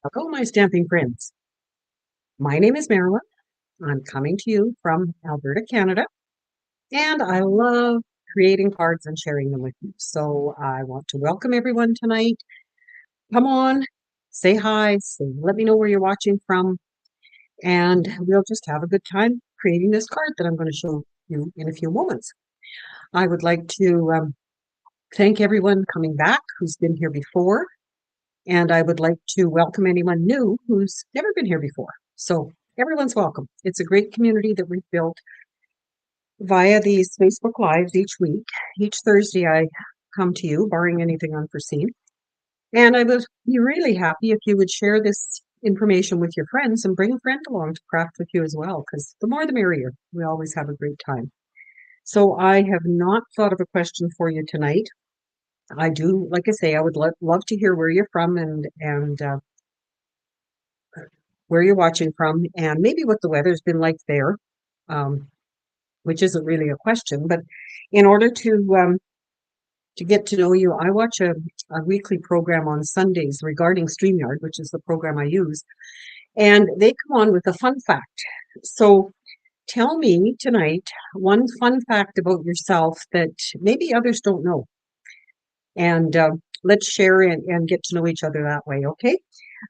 Hello, my stamping friends. My name is Marilyn. I'm coming to you from Alberta, Canada, and I love creating cards and sharing them with you. So I want to welcome everyone tonight. Come on, say hi, let me know where you're watching from, and we'll just have a good time creating this card that I'm going to show you in a few moments. I would like to thank everyone coming back who's been here before, and I would like to welcome anyone new who's never been here before. So everyone's welcome. It's a great community that we've built via these Facebook Lives each week. Each Thursday, I come to you, barring anything unforeseen. And I would be really happy if you would share this information with your friends and bring a friend along to craft with you as well, because the more the merrier. We always have a great time. So I have not thought of a question for you tonight. I do, like I say, I would love to hear where you're from and where you're watching from, and maybe what the weather's been like there, which isn't really a question. But in order to get to know you, I watch a weekly program on Sundays regarding StreamYard, which is the program I use, and they come on with a fun fact. So tell me tonight one fun fact about yourself that maybe others don't know, and let's share and get to know each other that way, okay?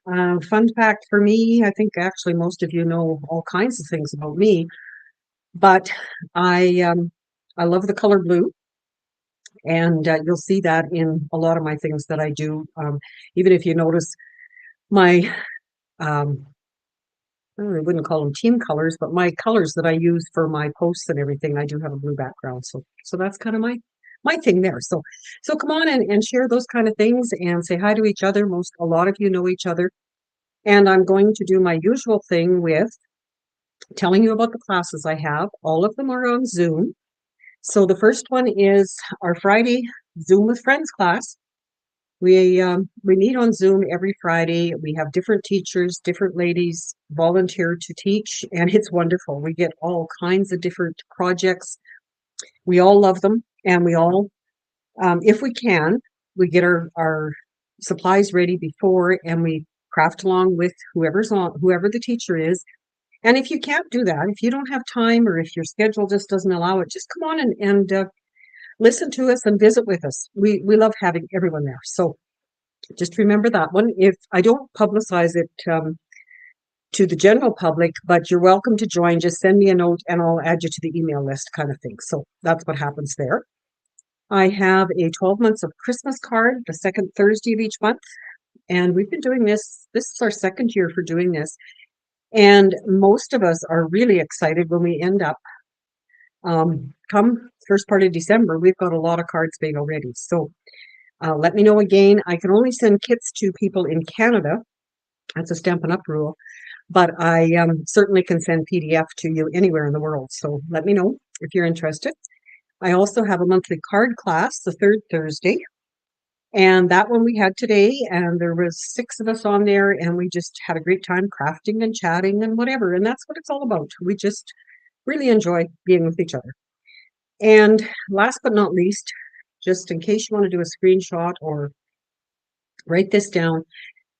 Fun fact for me, I think actually most of you know all kinds of things about me, but I love the color blue, and you'll see that in a lot of my things that I do. Even if you notice my, um, I wouldn't call them team colors, but my colors that I use for my posts and everything, I do have a blue background. So that's kind of my thing there. So come on and share those kind of things and say hi to each other. A lot of you know each other. And I'm going to do my usual thing with telling you about the classes I have. All of them are on Zoom. So the first one is our Friday Zoom with Friends class. We meet on Zoom every Friday. We have different teachers, different ladies volunteer to teach, and it's wonderful. We get all kinds of different projects. We all love them, and we all, if we can, we get our supplies ready before, and we craft along with whoever the teacher is. And if you can't do that, if you don't have time, or if your schedule just doesn't allow it, just come on and listen to us and visit with us. We love having everyone there. So just remember that one. If I don't publicize it to the general public, but you're welcome to join, just send me a note and I'll add you to the email list kind of thing. So that's what happens there. I have a 12 months of Christmas card, the second Thursday of each month. And we've been doing this. This is our second year for doing this. And most of us are really excited when we end up come first part of December. We've got a lot of cards made already. So let me know again. I can only send kits to people in Canada. That's a Stampin' Up rule. But I certainly can send PDF to you anywhere in the world. So let me know if you're interested. I also have a monthly card class, the third Thursday. And that one we had today, and there was 6 of us on there, and we just had a great time crafting and chatting and whatever. And that's what it's all about. We just really enjoy being with each other. And last but not least, just in case you want to do a screenshot or write this down,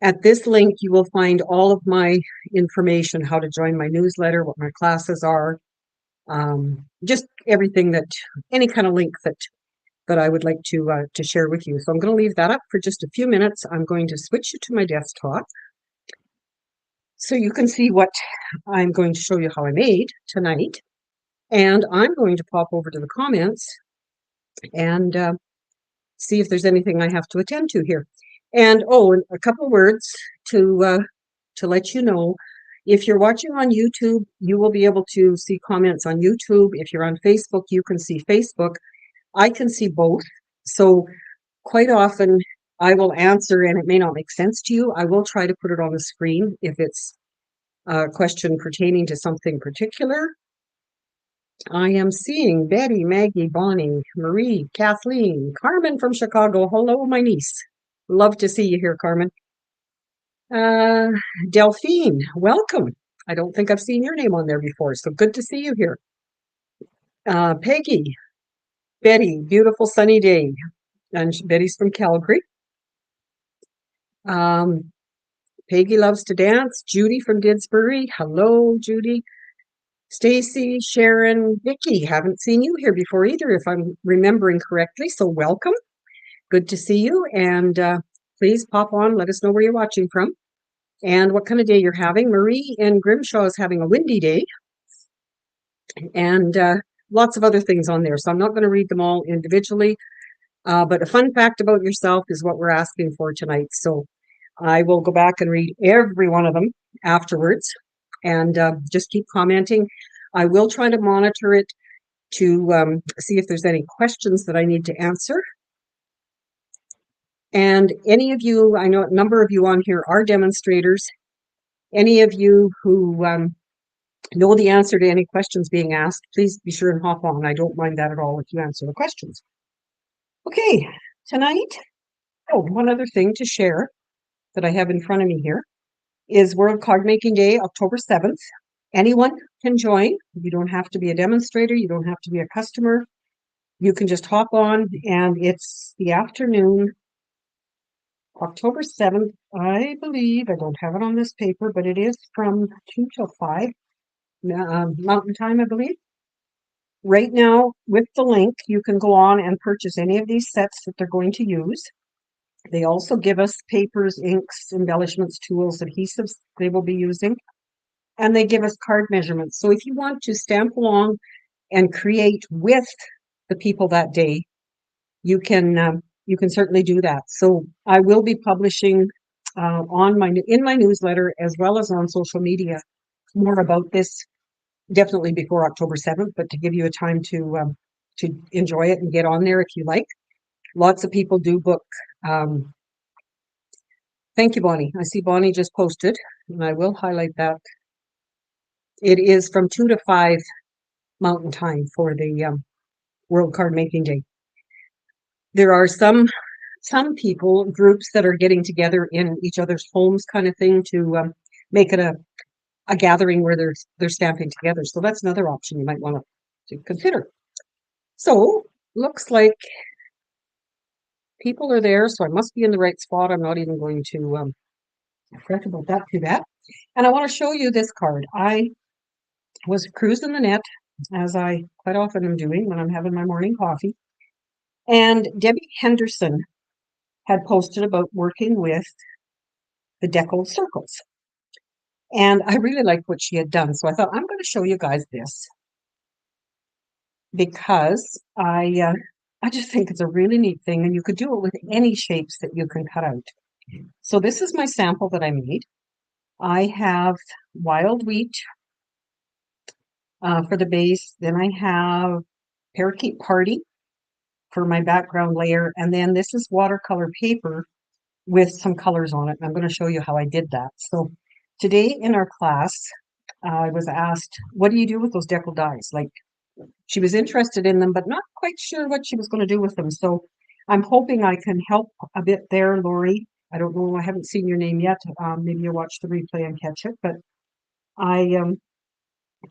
at this link, you will find all of my information, how to join my newsletter, what my classes are, just everything any kind of link that I would like to share with you. So I'm going to leave that up for just a few minutes. I'm going to switch you to my desktop so you can see what I'm going to show you how I made tonight. And I'm going to pop over to the comments and see if there's anything I have to attend to here. And a couple words to let you know. If you're watching on YouTube, you will be able to see comments on YouTube. If you're on Facebook, you can see Facebook. I can see both. So quite often I will answer, and it may not make sense to you. I will try to put it on the screen if it's a question pertaining to something particular. I am seeing Betty, Maggie, Bonnie, Marie, Kathleen, Carmen from Chicago. Hello, my niece. Love to see you here, Carmen. Delphine, welcome. I don't think I've seen your name on there before, so good to see you here. Peggy, Betty, beautiful sunny day. And Betty's from Calgary. Peggy loves to dance. Judy from Didsbury. Hello, Judy. Stacy, Sharon, Vicky. Haven't seen you here before either, if I'm remembering correctly. So welcome. Good to see you. And please pop on. Let us know where you're watching from and what kind of day you're having. Marie in Grimshaw is having a windy day, and lots of other things on there. So I'm not going to read them all individually. But a fun fact about yourself is what we're asking for tonight. So I will go back and read every one of them afterwards, and just keep commenting. I will try to monitor it to see if there's any questions that I need to answer. And any of you, I know a number of you on here are demonstrators. Any of you who know the answer to any questions being asked, please be sure and hop on. I don't mind that at all if you answer the questions. Okay, tonight, one other thing to share that I have in front of me here is World Card Making Day, October 7th. Anyone can join. You don't have to be a demonstrator. You don't have to be a customer. You can just hop on, and it's the afternoon, October 7th, I believe. I don't have it on this paper, but it is from 2 till 5 Mountain Time, I believe. Right now, with the link, you can go on and purchase any of these sets that they're going to use. They also give us papers, inks, embellishments, tools, adhesives they will be using, and they give us card measurements. So if you want to stamp along and create with the people that day, you can certainly do that. So I will be publishing in my newsletter as well as on social media more about this, definitely before October 7th, but to give you a time to enjoy it and get on there if you like. Lots of people do book. Thank you, Bonnie. I see Bonnie just posted, and I will highlight that. It is from 2 to 5 Mountain Time for the World Card Making Day. There are some people, groups that are getting together in each other's homes kind of thing to make it a gathering where they're stamping together. So that's another option you might want to consider. So looks like people are there, so I must be in the right spot. I'm not even going to fret about that too bad. And I want to show you this card. I was cruising the net, as I quite often am doing when I'm having my morning coffee. And Debbie Henderson had posted about working with the Deckled circles. And I really liked what she had done. So I thought, I'm going to show you guys this because I just think it's a really neat thing, and you could do it with any shapes that you can cut out. So this is my sample that I made. I have wild wheat for the base. Then I have Parakeet Party for my background layer. And then this is watercolor paper with some colors on it. And I'm going to show you how I did that. So today in our class, I was asked, what do you do with those Deckled Dies? Like, she was interested in them, but not quite sure what she was going to do with them. So I'm hoping I can help a bit there, Lori. I don't know, I haven't seen your name yet. Maybe you'll watch the replay and catch it, but I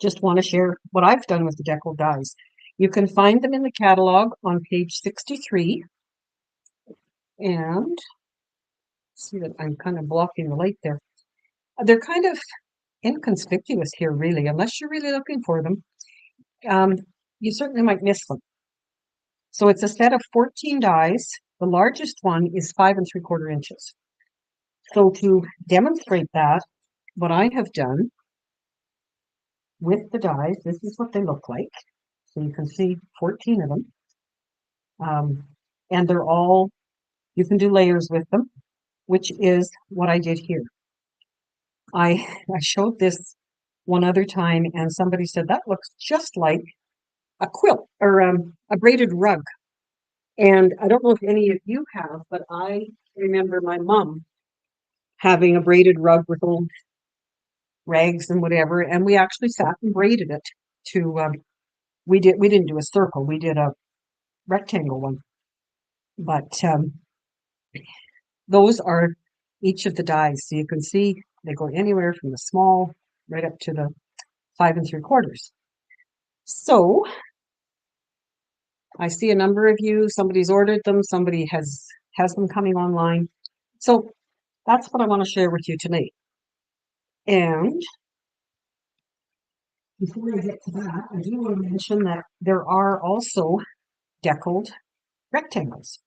just want to share what I've done with the Deckled Dies. You can find them in the catalog on page 63. And see that I'm kind of blocking the light there. They're kind of inconspicuous here, really, unless you're really looking for them. You certainly might miss them. So it's a set of 14 dies. The largest one is 5 3/4 inches. So to demonstrate that, what I have done with the dies, this is what they look like. So you can see 14 of them. And they're all, you can do layers with them, which is what I did here. I showed this one other time, and somebody said, that looks just like a quilt or a braided rug. And I don't know if any of you have, but I remember my mom having a braided rug with old rags and whatever, and we actually sat and braided it to, we didn't do a circle, we did a rectangle one. But those are each of the dies. So you can see they go anywhere from the small right up to the 5 3/4. So I see a number of you, somebody's ordered them, somebody has them coming online. So that's what I want to share with you tonight. And before I get to that, I do want to mention that there are also deckled rectangles,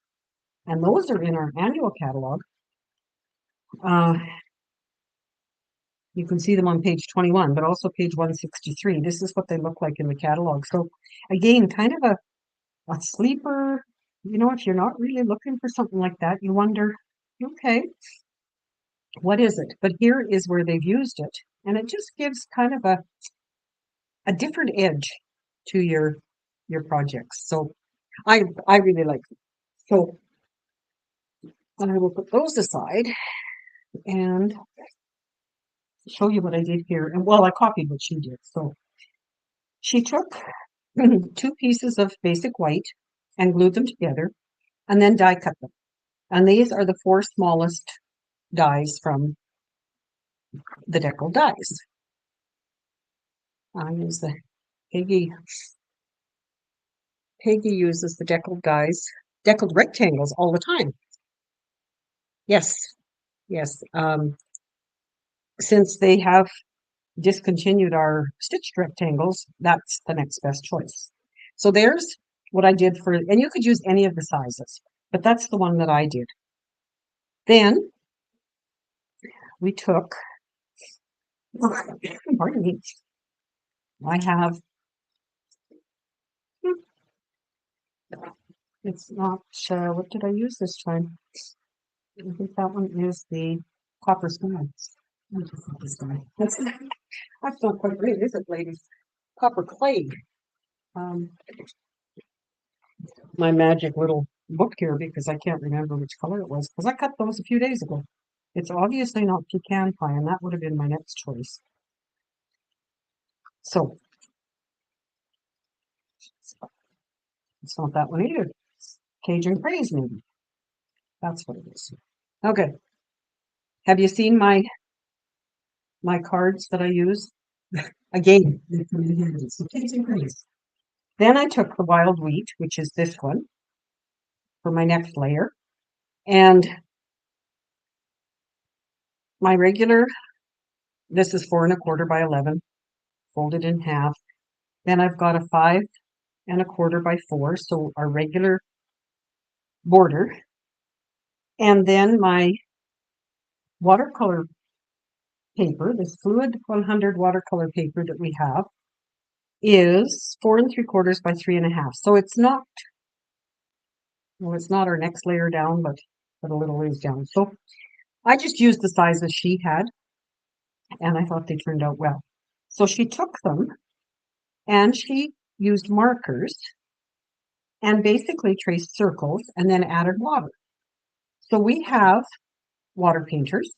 and those are in our annual catalog. You can see them on page 21, but also page 163. This is what they look like in the catalog. So again, kind of a sleeper, if you're not really looking for something like that, you wonder, okay, what is it? But here is where they've used it. And it just gives kind of a different edge to your projects. So I really like them. So I will put those aside and show you what I did here. And well, I copied what she did. So she took two pieces of basic white and glued them together and then die cut them. And these are the four smallest dies from the Deckled Dies. I use the Peggy uses the Deckled Dies, Deckled rectangles all the time. Yes, yes. Since they have discontinued our stitched rectangles, that's the next best choice. So there's what I did for, and you could use any of the sizes, but that's the one that I did. Then we took, pardon me, I have, it's not, what did I use this time? I think that one is the copper sky. That's not quite right, is it, ladies? Copper clay. My magic little book here because I can't remember which color it was because I cut those a few days ago. It's obviously not pecan pie, and that would have been my next choice. So it's not that one either. Cajun Craze, maybe. That's what it is. Okay. Have you seen my cards that I use? Again, Cajun Craze. Then I took the wild wheat, which is this one, for my next layer. And my regular, this is 4 1/4 by 11, folded in half. Then I've got a 5 1/4 by 4, so our regular border. And then my watercolor paper, this fluid 100 watercolor paper that we have, is 4 3/4 by 3 1/2. So it's not, well, it's not our next layer down, but a little ways down. So I just used the sizes she had, and I thought they turned out well. So she took them and she used markers and basically traced circles and then added water. So we have water painters.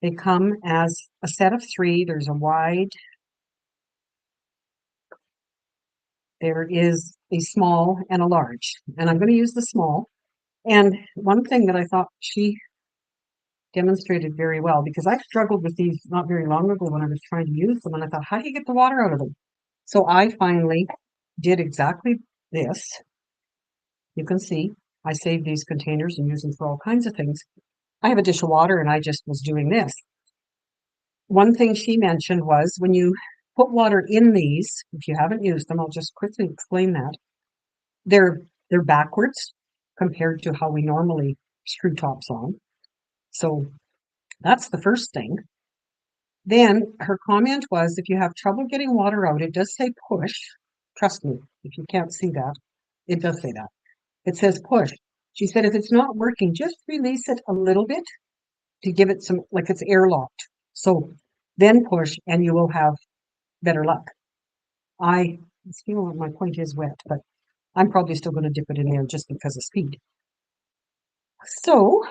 They come as a set of 3. There's a wide, there is a small and a large, and I'm going to use the small. And one thing that I thought she demonstrated very well, because I struggled with these not very long ago when I was trying to use them, and I thought, how do you get the water out of them? So I finally did exactly this. You can see I saved these containers and use them for all kinds of things. I have a dish of water and I just was doing this. One thing she mentioned was when you put water in these, if you haven't used them, I'll just quickly explain that. They're backwards compared to how we normally screw tops on. So that's the first thing. Then her comment was, if you have trouble getting water out, it does say push. Trust me, if you can't see that, it does say that. It says push. She said, if it's not working, just release it a little bit to give it some, like it's airlocked. So then push and you will have better luck. I feel my point is wet, but I'm probably still going to dip it in there just because of speed. So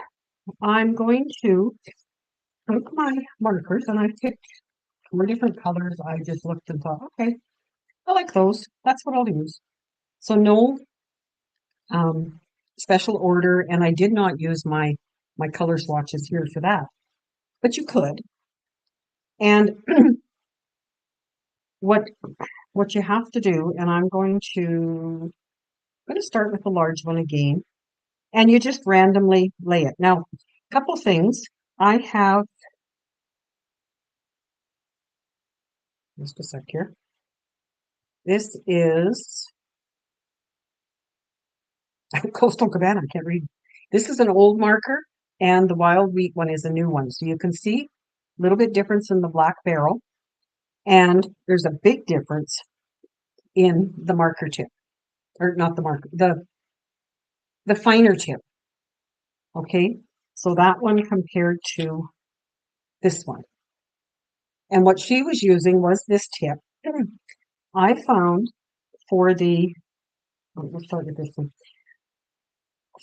I'm going to take my markers, and I picked 4 different colors. I just looked and thought, okay, I like those. That's what I'll use. So no special order, and I did not use my color swatches here for that, but you could. And what you have to do, and I'm going to start with the large one again, and you just randomly lay it. Now, a couple things. I have, just a sec here. This is Coastal Cabana. I can't read. This is an old marker, and the Wild Wheat one is a new one. So you can see a little bit difference in the black barrel, and there's a big difference in the marker tip, or not the marker, the finer tip. Okay, so that one compared to this one. And what she was using was this tip. I found for the, let's start with this one.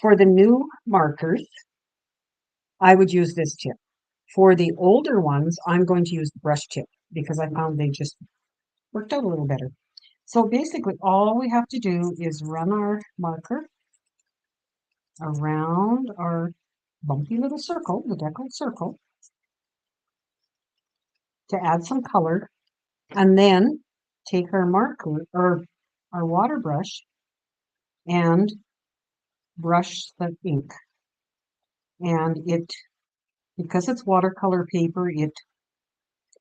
For the new markers, I would use this tip. For the older ones, I'm going to use the brush tip because I found they just worked out a little better. So basically, all we have to do is run our marker around our bumpy little circle, the deckled circle, to add some color, and then take our marker or our water brush and brush the ink. And it, because it's watercolor paper, it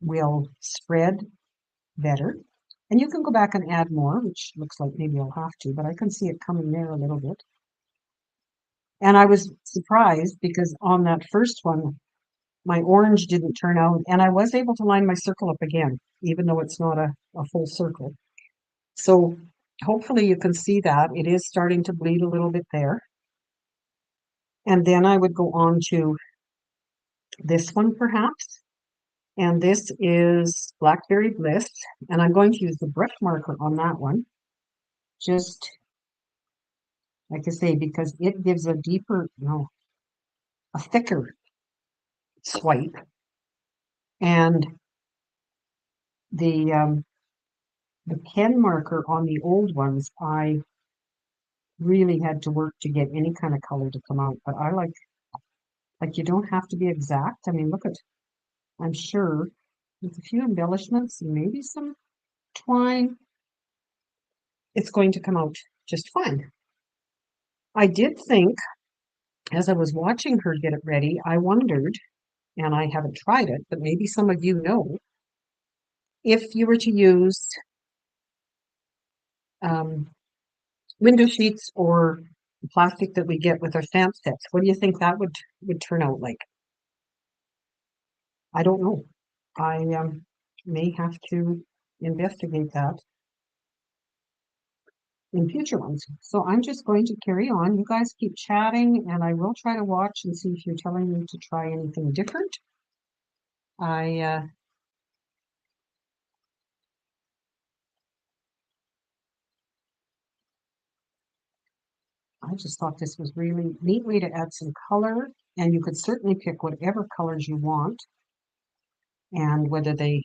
will spread better. And you can go back and add more, which looks like maybe I'll have to, but I can see it coming there a little bit. And I was surprised because on that first one, my orange didn't turn out, and I was able to line my circle up again, even though it's not a full circle. So hopefully you can see that. It is starting to bleed a little bit there. And then I would go on to this one perhaps. And this is Blackberry Bliss. And I'm going to use the brush marker on that one. Just like I say, because it gives a deeper, no, a thicker swipe. And the pen marker on the old ones, I really had to work to get any kind of color to come out. But I like you don't have to be exact. I mean, look at, I'm sure with a few embellishments and maybe some twine, it's going to come out just fine. I did think, as I was watching her get it ready, I wondered, and I haven't tried it, but maybe some of you know, if you were to use um, window sheets or the plastic that we get with our stamp sets, what do you think that would turn out like? I don't know. I may have to investigate that in future ones. So I'm just going to carry on. You guys keep chatting, and I will try to watch and see if you're telling me to try anything different. I just thought this was really neat way to add some color, and you could certainly pick whatever colors you want, and whether they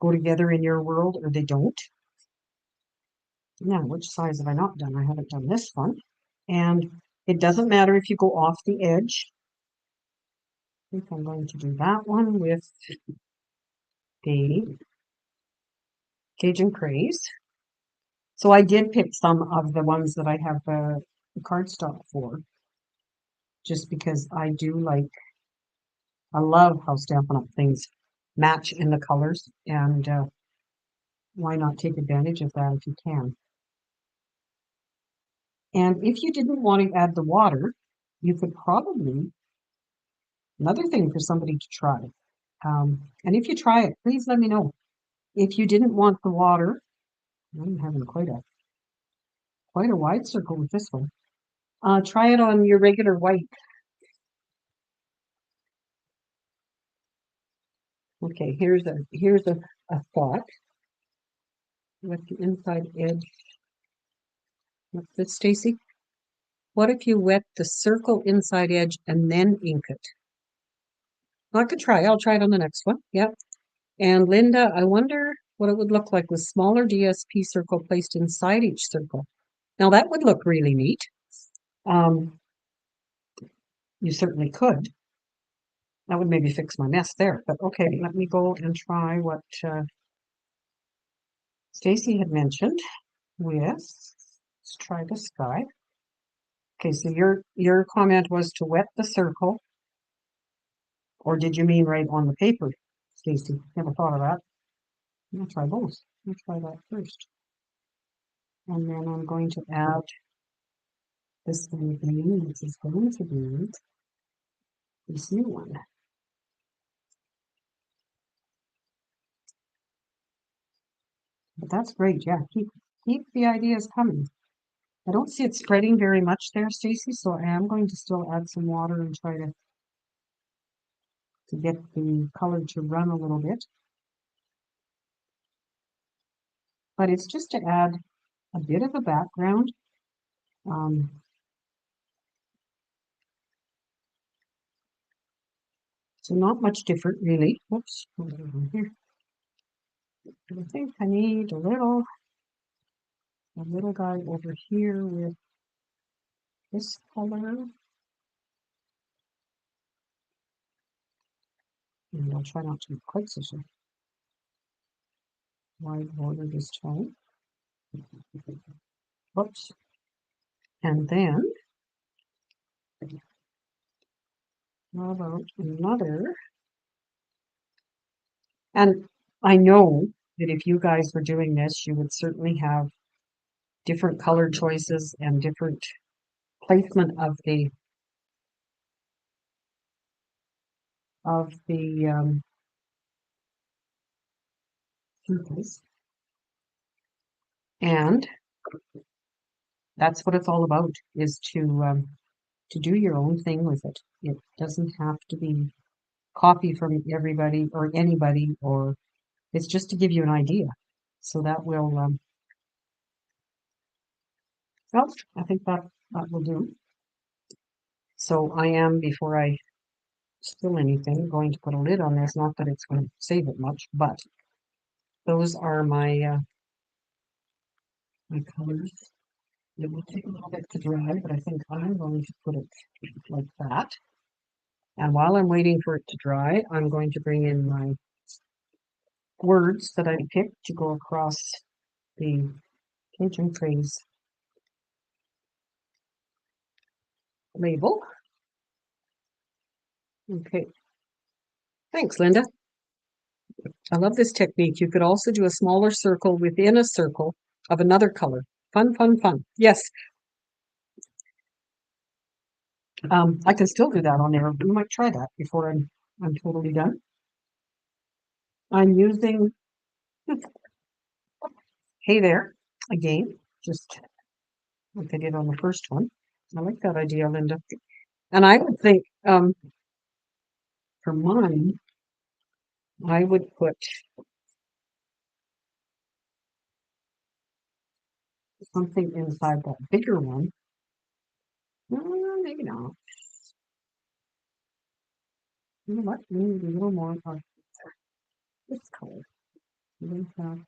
go together in your world or they don't. Now, which size have I not done? I haven't done this one. And it doesn't matter if you go off the edge. I think I'm going to do that one with the Cajun Craze. So I did pick some of the ones that I have the cardstock for, just because I do like, I love how Stampin' Up! Things match in the colors, and why not take advantage of that if you can. And if you didn't want to add the water, you could probably, another thing for somebody to try, and if you try it, please let me know. If you didn't want the water, I'm having quite a wide circle with this one. Try it on your regular white. Okay, here's a thought with the inside edge. What's this, Stacy? What if you wet the circle inside edge and then ink it? Well, I could try. I'll try it on the next one. Yep. And Linda, I wonder what it would look like with smaller DSP circle placed inside each circle. Now that would look really neat. You certainly could. That would maybe fix my mess there. But okay, let me go and try what Stacy had mentioned with, let's try this guy. Okay, so your comment was to wet the circle Or did you mean right on the paper, Stacy? Never thought of that. I'm gonna try both. Let's try that first. And then I'm going to add this one thing, which is going to be this new one. But that's great, yeah. Keep the ideas coming. I don't see it spreading very much there, Stacy, so I am going to still add some water and try to get the color to run a little bit. But it's just to add a bit of a background. So not much different, really. Whoops, here. I think I need a little guy over here with this color. And I'll try not to be quite such a wide border this time. Whoops. And then, how about another? And I know that if you guys were doing this, you would certainly have different color choices and different placement of the circles. And that's what it's all about, is to do your own thing with it. It doesn't have to be copy from everybody or anybody, or it's just to give you an idea. So that will, well, I think that will do. So I am, before I spill anything, going to put a lid on this. Not that it's going to save it much, but those are my my colors. It will take a little bit to dry, but I think I'm going to put it like that. And while I'm waiting for it to dry, I'm going to bring in my words that I picked to go across the Cajun phrase label. Okay. Thanks, Linda. I love this technique. You could also do a smaller circle within a circle of another color. Fun, fun, fun. Yes. I can still do that on there. We might try that before I'm totally done. I'm using Hey There again, just like I did on the first one. I like that idea, Linda. And I would think for mine, I would put something inside that bigger one. Maybe not. You know what? We need a little more of this color. We have,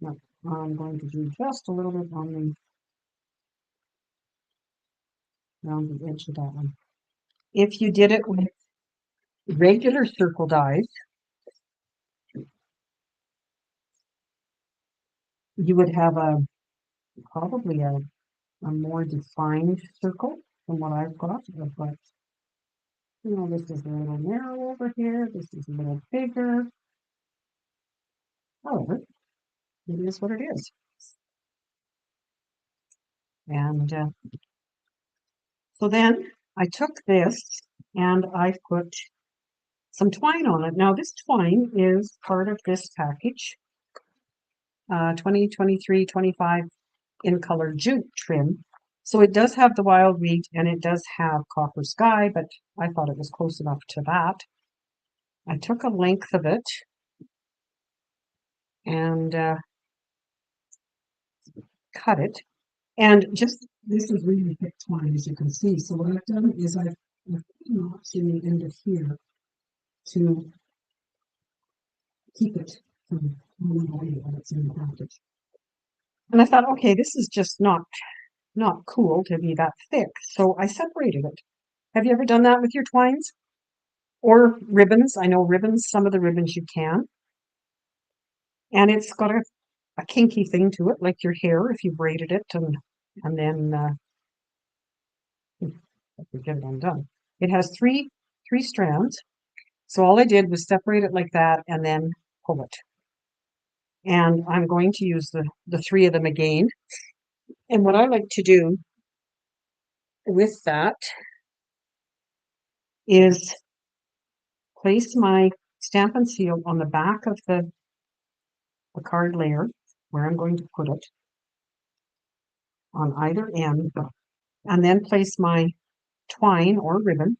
no, I'm going to do just a little bit on the around the edge of that one. If you did it with regular circle dies, you would have probably a more defined circle than what I've got. But you know, this is a little narrow over here. This is a little bigger. However, it is what it is. And so then I took this and I put some twine on it. Now this twine is part of this package, 2023-25 in color jute trim. So it does have the wild wheat and it does have copper sky, but I thought it was close enough to that. I took a length of it and cut it. And just, this is really thick twine, as you can see. So what I've done is I've put knots in the end of here to keep it from moving away when it's in the package. And I thought, okay, this is just not cool to be that thick. So I separated it. Have you ever done that with your twines? Or ribbons? I know ribbons, some of the ribbons you can. And it's got a kinky thing to it, like your hair if you braided it and then Let me get it undone. It has three strands. So all I did was separate it like that and then pull it. And I'm going to use the three of them again. And what I like to do with that is place my Stampin' Seal on the back of the card layer where I'm going to put it on either end, and then place my twine or ribbon.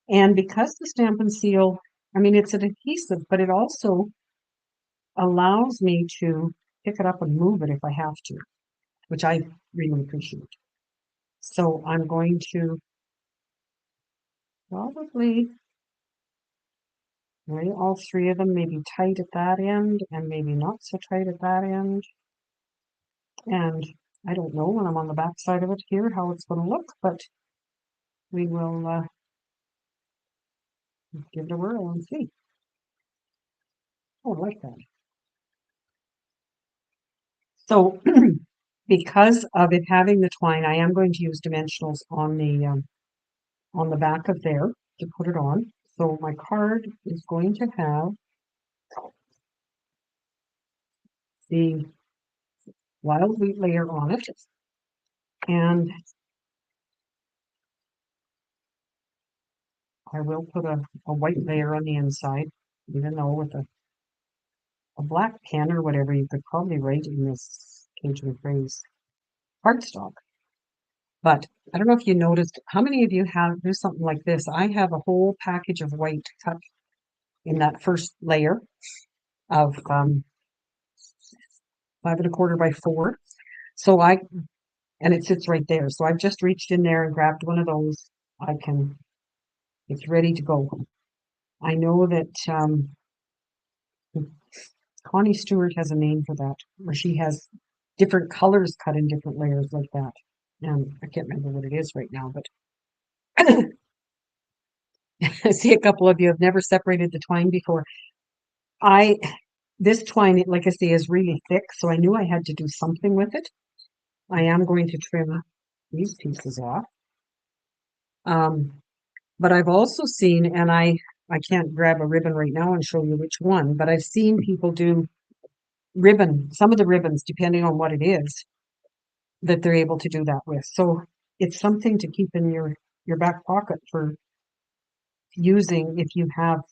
And because the Stampin' Seal, I mean, it's an adhesive, but it also allows me to pick it up and move it if I have to, which I really appreciate. So I'm going to probably lay all three of them, maybe tight at that end and maybe not so tight at that end. And I don't know when I'm on the back side of it here how it's going to look, but we will give it a whirl and see. Oh, I like that. So because of it having the twine, I am going to use dimensionals on the back of there to put it on. So my card is going to have the wild wheat layer on it, and I will put a white layer on the inside, even though with a black pen or whatever, you could probably write in this Cajun phrase cardstock. But I don't know if you noticed, how many of you have do something like this? I have a whole package of white cut in that first layer of 5¼ by 4. So and it sits right there. So I've just reached in there and grabbed one of those. It's ready to go. I know that Connie Stewart has a name for that, where she has different colors cut in different layers like that. And I can't remember what it is right now, but I see a couple of you have never separated the twine before. This twine, like I say, is really thick, so I knew I had to do something with it. I am going to trim these pieces off. But I've also seen, and I can't grab a ribbon right now and show you which one, but I've seen people do some of the ribbons, depending on what it is, that they're able to do that with. So it's something to keep in your back pocket for using if you have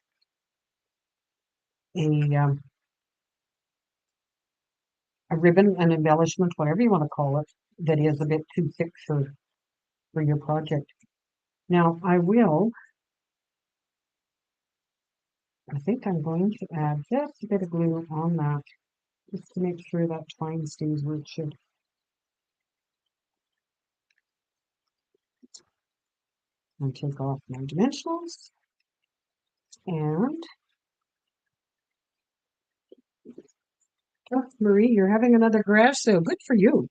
a ribbon, an embellishment, whatever you want to call it, that is a bit too thick for your project. Now I think I'm going to add just a bit of glue on that, just to make sure that twine stays where it should. And take off my dimensionals. And oh, Marie, you're having another garage sale. Good for you.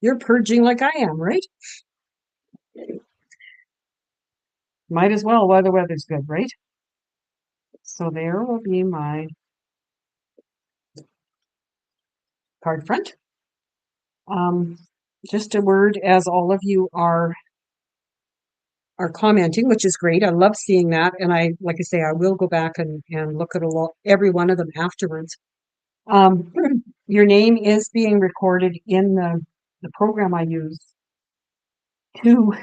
You're purging like I am, right? Might as well while the weather's good, right? So there will be my card front. Just a word, as all of you are commenting, which is great. I love seeing that, and like I say, I will go back and look at every one of them afterwards. Your name is being recorded in the program I use to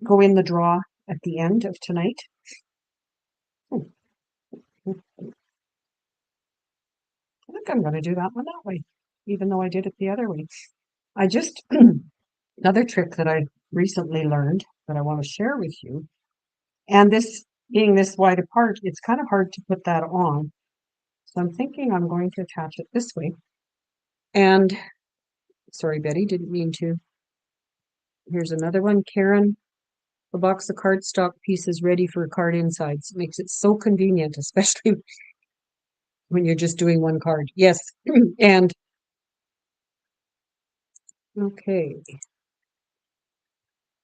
go in the draw at the end of tonight. I think I'm going to do that one that way, even though I did it the other way. Another trick that I recently learned that I want to share with you, and this being this wide apart, it's kind of hard to put that on. So I'm thinking I'm going to attach it this way. And sorry, Betty, didn't mean to. Here's another one, Karen. A box of cardstock pieces ready for card insides. Makes it so convenient, especially when you're just doing one card. Yes, and okay.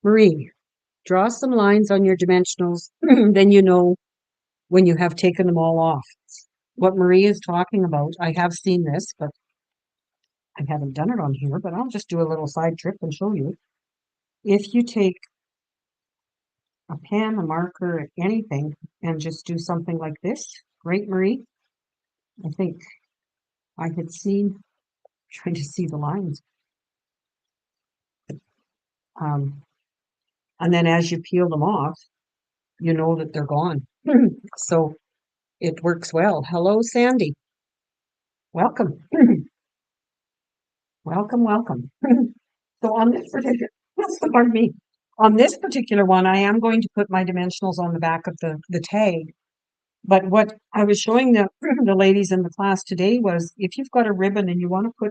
Marie, draw some lines on your dimensionals, then you know when you have taken them all off. What Marie is talking about, I have seen this, but I haven't done it on here, but I'll just do a little side trip and show you. If you take a pen, a marker, anything, and just do something like this, right, Marie? I think I had seen, trying to see the lines. And then as you peel them off, you know that they're gone. So it works well. Hello, Sandy. Welcome. Welcome, welcome. So on this particular, pardon me, on this particular one, I am going to put my dimensionals on the back of the tag. But what I was showing the ladies in the class today was if you've got a ribbon and you want to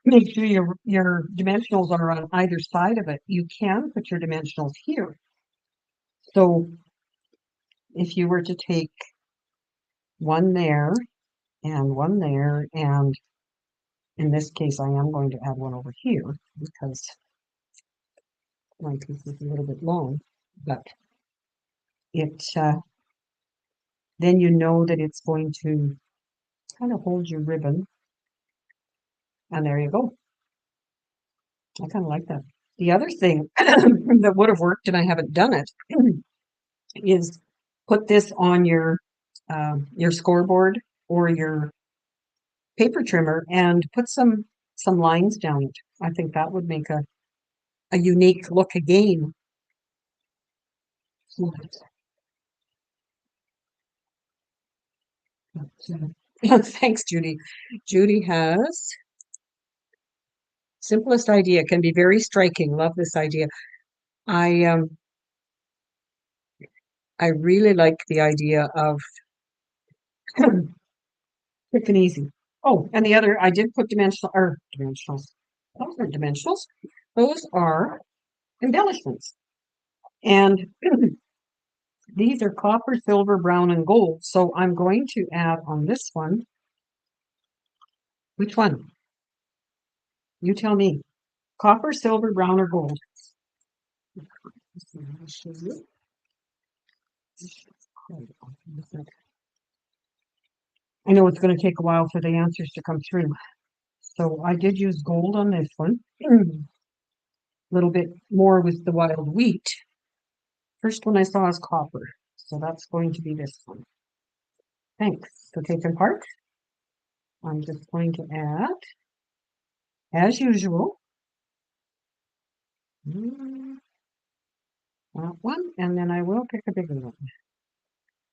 make sure your dimensionals are on either side of it, you can put your dimensionals here. So if you were to take one there and one there, and in this case, I am going to add one over here because my piece is a little bit long, but it then you know that it's going to kind of hold your ribbon, and there you go. I kind of like that. The other thing that would have worked, and I haven't done it, is put this on your scoreboard or your paper trimmer and put some lines down it. I think that would make a unique look again. Thanks, Judy. Judy has simplest idea, can be very striking. Love this idea. I really like the idea of quick and easy. Oh, and the other, I did put dimensionals. Those aren't dimensionals. Those are embellishments. And these are copper, silver, brown, and gold. So I'm going to add on this one. Which one? You tell me. Copper, silver, brown, or gold? I know it's going to take a while for the answers to come through. So I did use gold on this one. A little bit more with the wild wheat. First one I saw is copper. So that's going to be this one. Thanks for taking part. I'm just going to add, as usual, that one, and then I will pick a bigger one.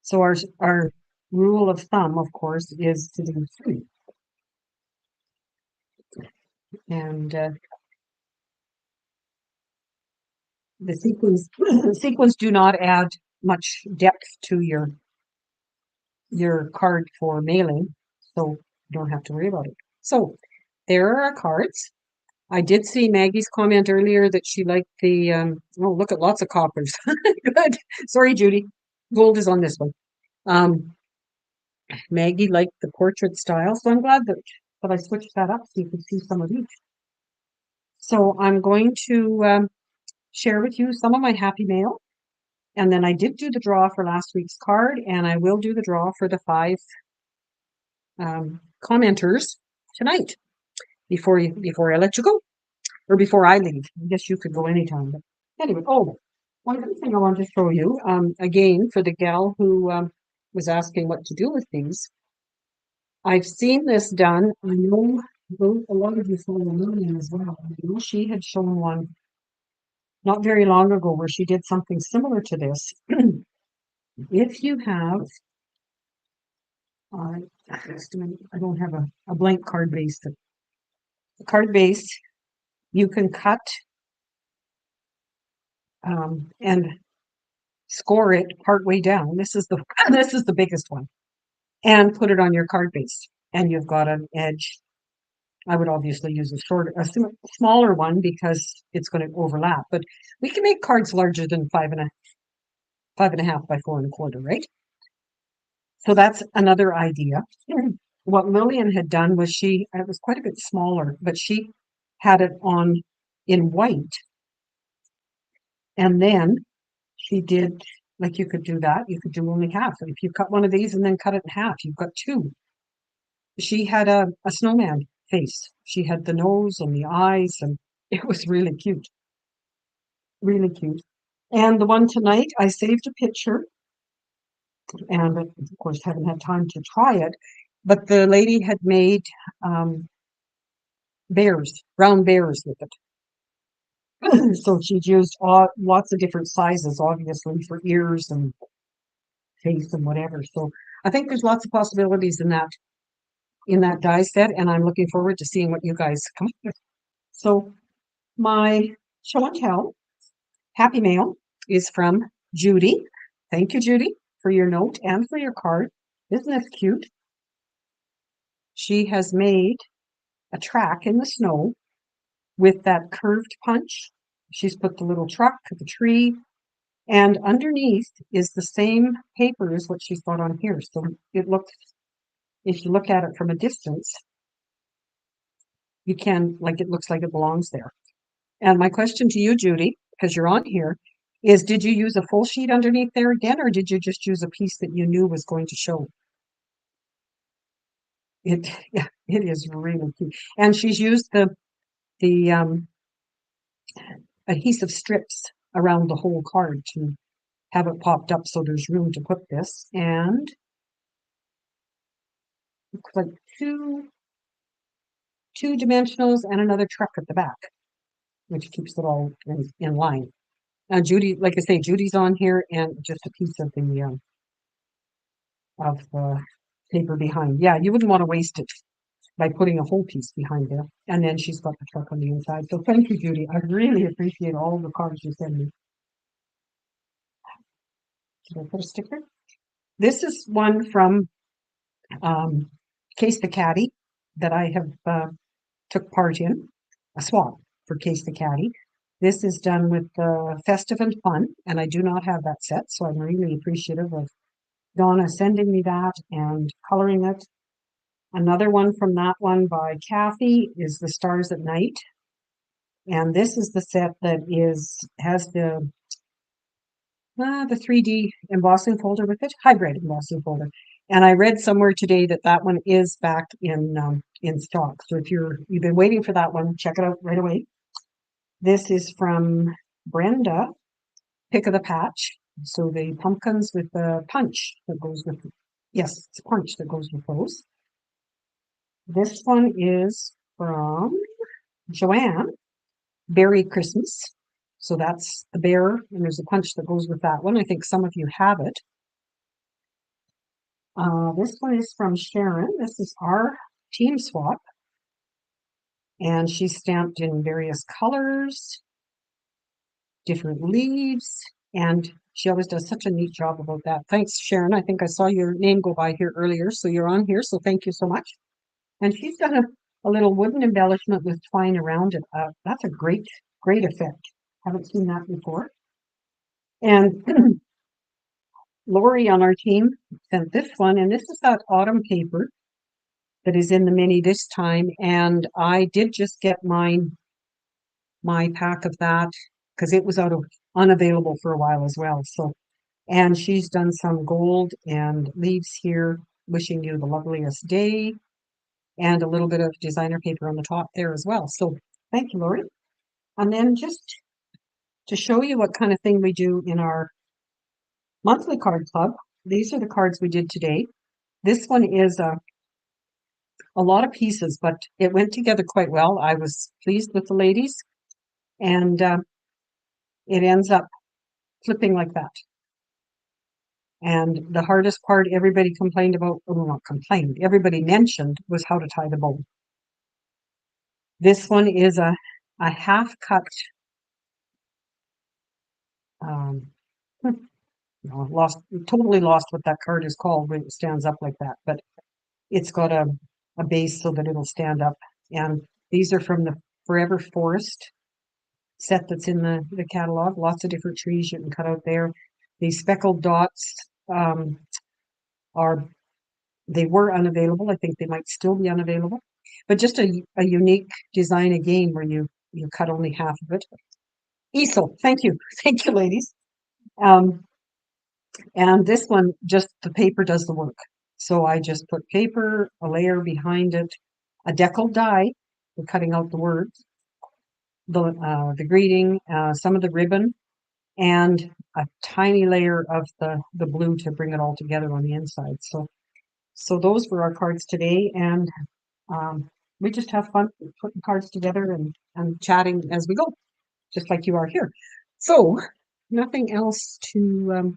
So our rule of thumb, of course, is to do 3. And the sequins do not add much depth to your card for mailing, so you don't have to worry about it. So there are our cards. I did see Maggie's comment earlier that she liked the, oh, look at lots of coppers. Good. Sorry, Judy. Gold is on this one. Maggie liked the portrait style, so I'm glad that I switched that up so you can see some of each. So I'm going to share with you some of my happy mail. And then I did do the draw for last week's card, and I will do the draw for the 5 commenters tonight before I let you go, or before I leave. I guess you could go anytime. But anyway, oh, one other thing I wanted to show you, again, for the gal who was asking what to do with these. I've seen this done. I know a lot of you follow Lillian as well. I know she had shown one not very long ago where she did something similar to this. If you have, I don't have a blank card base. The card base, you can cut and score it part way down. This is the biggest one, and put it on your card base, and you've got an edge. I would obviously use a smaller one because it's going to overlap, but we can make cards larger than 5.5 by 4.25, right? So that's another idea. What Lillian had done was it was quite a bit smaller, but she had it on in white. And then she did, like you could do that. You could do only half. If you cut one of these and then cut it in half, you've got 2. She had a snowman face. She had the nose and the eyes, and it was really cute, really cute. And the one tonight, I saved a picture, and of course haven't had time to try it, but the lady had made bears, brown bears with it. So she'd used lots of different sizes, obviously, for ears and face and whatever. So I think there's lots of possibilities in that die set, and I'm looking forward to seeing what you guys come up with. So my show and tell happy mail is from Judy. Thank you, Judy, for your note and for your card. Isn't this cute? She has made a track in the snow with that curved punch. She's put the little truck, the tree, and underneath is the same paper as what she's got on here. So it looks, if you look at it from a distance, you can, like, it looks like it belongs there. And my question to you, Judy, because you're on here, is did you use a full sheet underneath there again, or did you just use a piece that you knew was going to show? It, yeah, it is really cute. And she's used the adhesive strips around the whole card to have it popped up so there's room to put this. And looks like two dimensionals and another truck at the back, which keeps it all in line. Now, Judy, like I say, Judy's on here, and just a piece of the paper behind. Yeah, you wouldn't want to waste it by putting a whole piece behind there. And then she's got the truck on the inside. So thank you, Judy. I really appreciate all the cards you send me. Should I put a sticker? This is one from Case the Caddy that I have took part in, a swap for Case the Caddy. This is done with Festive and Fun, and I do not have that set, so I'm really appreciative of Donna sending me that and coloring it. Another one from that one by Kathy is The Stars at Night. And this is the set that has the 3D embossing folder with it, hybrid embossing folder. And I read somewhere today that that one is back in stock. So if you've been waiting for that one, check it out right away. This is from Brenda, Pick of the Patch. So the pumpkins with the punch that goes with it. Yes, it's punch that goes with those. This one is from Joanne, Berry Christmas. So that's the bear, and there's a punch that goes with that one. I think some of you have it. This one is from Sharon. This is our team swap. And she's stamped in various colors, different leaves, and she always does such a neat job about that. Thanks, Sharon. I think I saw your name go by here earlier, so you're on here, so thank you so much. And she's done a little wooden embellishment with twine around it. That's a great effect. Haven't seen that before. And Lori on our team sent this one, and this is that autumn paper that is in the mini this time. And I did just get my pack of that because it was unavailable for a while as well. So, and she's done some gold and leaves here, wishing you the loveliest day, and a little bit of designer paper on the top there as well. So thank you, Lori. And then just to show you what kind of thing we do in our monthly card club, these are the cards we did today. This one is a lot of pieces, but it went together quite well. I was pleased with the ladies, and it ends up flipping like that. And the hardest part everybody complained about, well, not complained, everybody mentioned was how to tie the bow. This one is a half cut, totally lost what that card is called when it stands up like that, but it's got a base so that it'll stand up. And these are from the Forever Forest set that's in the catalog. Lots of different trees you can cut out there. These speckled dots they were unavailable. I think they might still be unavailable, but just a unique design again where you cut only half of it. Easel, thank you. Thank you, ladies. And this one, just the paper does the work. So I just put paper, a layer behind it, a deckled die for cutting out the words, the greeting, some of the ribbon, and a tiny layer of the blue to bring it all together on the inside. So those were our cards today, and we just have fun putting cards together and chatting as we go, just like you are here. So nothing else to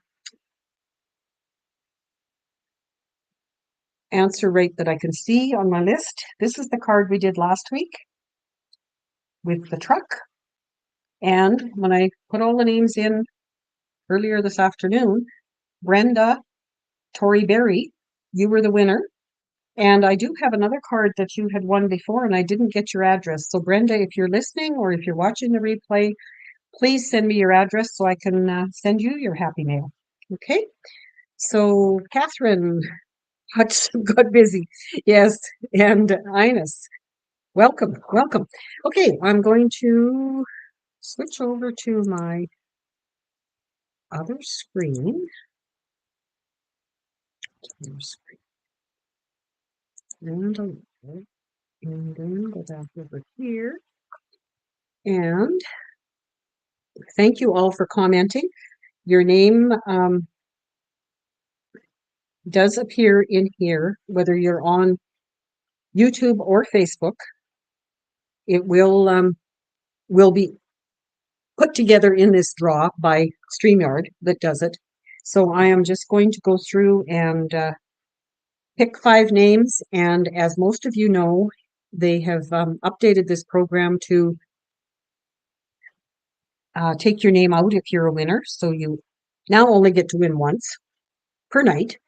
answer right that I can see on my list. This is the card we did last week with the truck. And when I put all the names in earlier this afternoon, Brenda Tori Berry, you were the winner. And I do have another card that you had won before, and I didn't get your address. So Brenda, if you're listening or if you're watching the replay, please send me your address so I can send you your happy mail. Okay? So Catherine got busy. Yes, and Ines, welcome, welcome. Okay, I'm going to switch over to my other screen. And then go back over here. And thank you all for commenting. Your name does appear in here, whether you're on YouTube or Facebook. It will be put together in this draw by StreamYard that does it. So I am just going to go through and pick 5 names. And as most of you know, they have updated this program to take your name out if you're a winner. So you now only get to win once per night.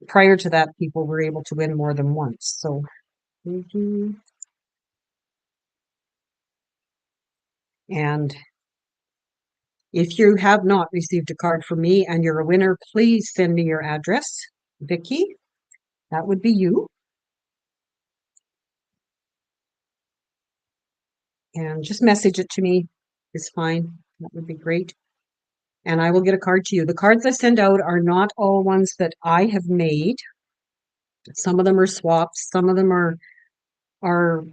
Prior to that, people were able to win more than once. So, and if you have not received a card from me and you're a winner, please send me your address. Vicky, that would be you. And just message it to me is fine. That would be great. And I will get a card to you. The cards I send out are not all ones that I have made. Some of them are swaps. Some of them are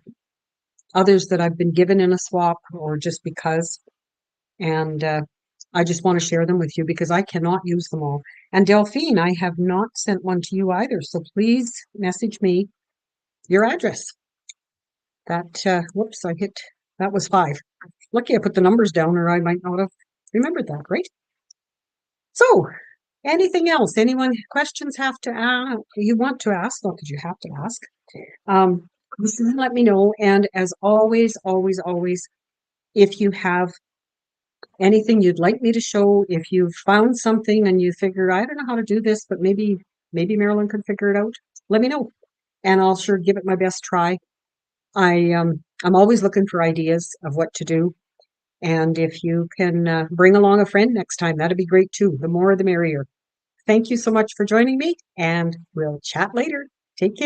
others that I've been given in a swap or just because. And I just want to share them with you because I cannot use them all. And Delphine, I have not sent one to you either. So please message me your address. That, whoops, that was 5. Lucky I put the numbers down or I might not have remembered that, right? So anything else? Anyone questions have to ask? You want to ask? Not that you have to ask. Just let me know. And as always, always, always, if you have anything you'd like me to show, if you've found something and you figure, I don't know how to do this, but maybe Marilyn could figure it out, let me know. And I'll sure give it my best try. I'm always looking for ideas of what to do. And if you can bring along a friend next time, that'd be great too. The more, the merrier. Thank you so much for joining me, and we'll chat later. Take care.